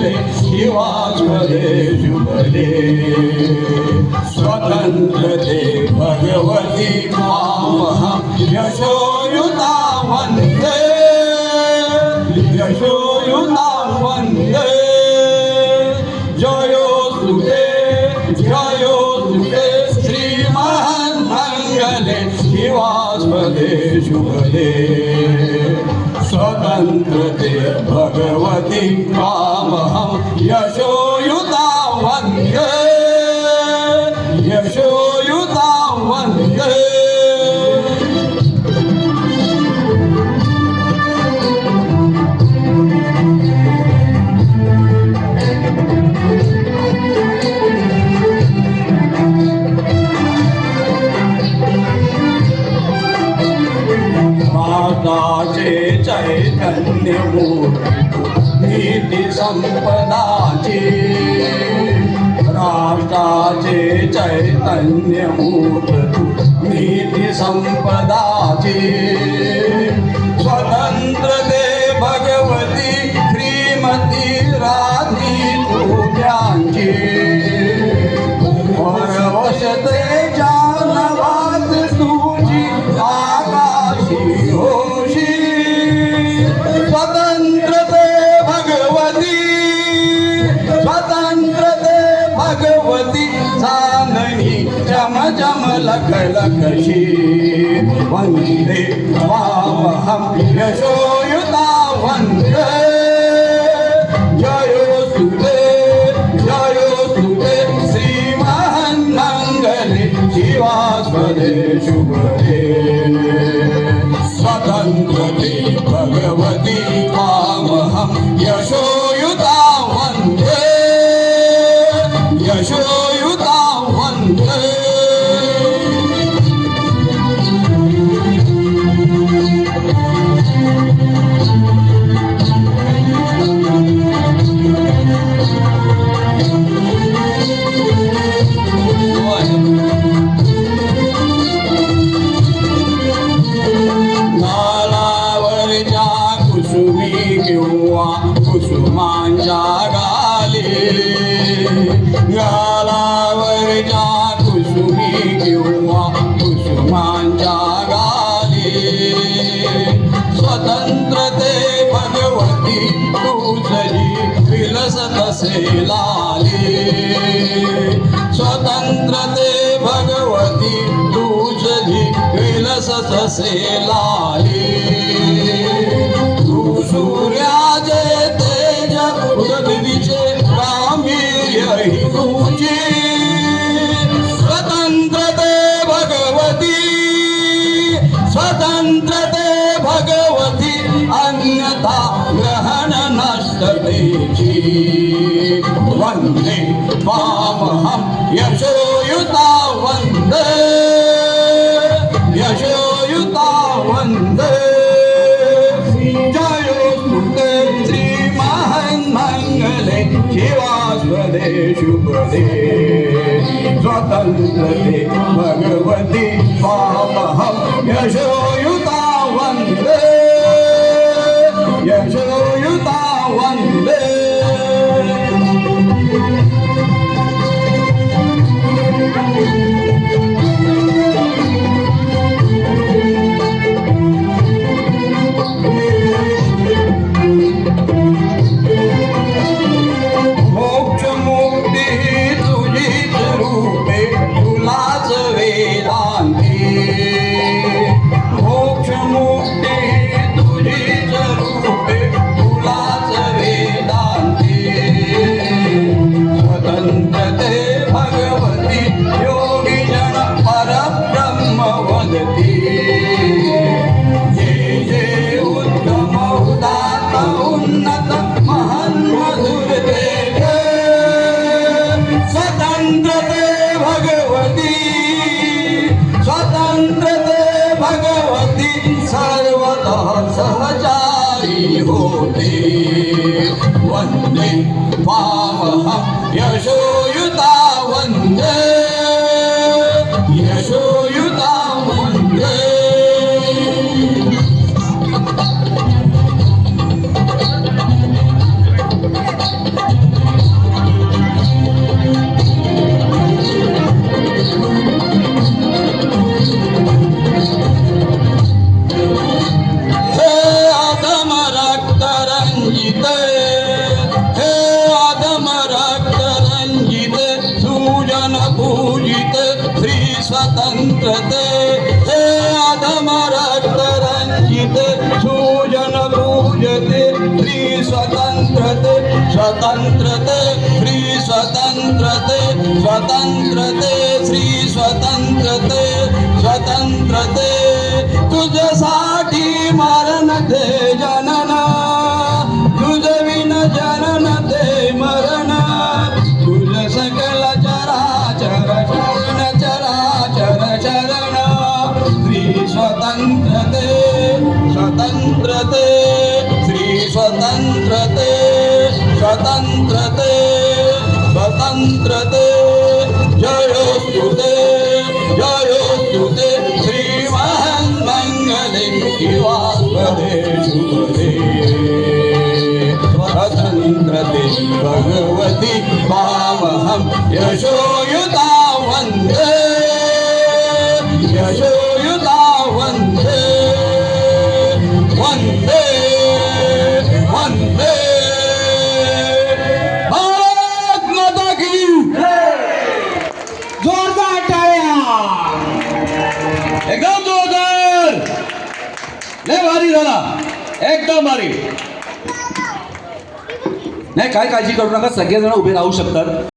मंगले शिवास्पदे शुभदे स्वतंत्रते भगवती मामहं यशोयुता वन्दे यशोयुता वन्दे जयोस्तुते श्रीमन्मङ्गले शिवास्पदे शुभदे स्वतंत्रते भगवती मामहं यशोयुता वन्दे यशोयुता वन्दे चैतन्यमूर्ति नीति संपदाची राष्ट्राचे चैतन्यमूर्ति नीति संपदाची स्वतंत्रते भगवती श्रीमती राधी तुझ्यांची परवशते जानवात तुझी आकाशी होशी स्वतंत्रते भगवती चांदणी चम चम लख लखशी वंदे मामहं यशोयुता वन्दे जयोस्तुते श्रीमन्मङ्गले शिवास्पदे शुभदे स्वतंत्रते भगवती मामहं यशोयुता वन्दे यशोयुता वन्दे कुसुमांच्या गालावरच्या कुसुमी किंवा कुसुमांच्या गाली स्वतंत्रते भगवती तुझी विलसत असे लाली स्वतंत्रते भगवती तुझी विलसत असे लाली तू सूर्याचे तेज पृथ्वीचे गांभीर्य ही तुझी स्वतंत्रते भगवती अन्यथा ग्रहण नष्टतेची वन्दे मामहं यशोयुता वन्दे यशोयुता वन्दे श्रीमन्मङ्गले शिवास्पदे शुभदे स्वतंत्रते भगवती मामहं यशोयुता वन्दे यशोयुता वन्दे वन्दे मामहं यशोयुता वन्दे यशोयुता वन्दे स्वतंत्रते स्वतंत्रते श्री स्वतंत्रते स्वतंत्रते तुझ्यासाठी मरण ते जनन तुझ विन जनन ते मरण तुझ सकल चराचर शरण चराचर शरण श्री स्वतंत्रते स्वतंत्रते श्री स्वतंत्रते स्वतंत्रते स्वतंत्रते जयोस्तुते जयोस्तुते श्रीमहन् मंगले शिवास्पदे शुभदे स्वतंत्रते भगवती मामहं यशोयुता वन्दे यशोयुता वन्दे वन्दे वन्दे भारत माता की जोरदार टाळ्या. एकदम जोरदार लय भारी झाला एकदम भारी नाही काय काळजी करू नका, सगळेजण उभे राहू शकतात.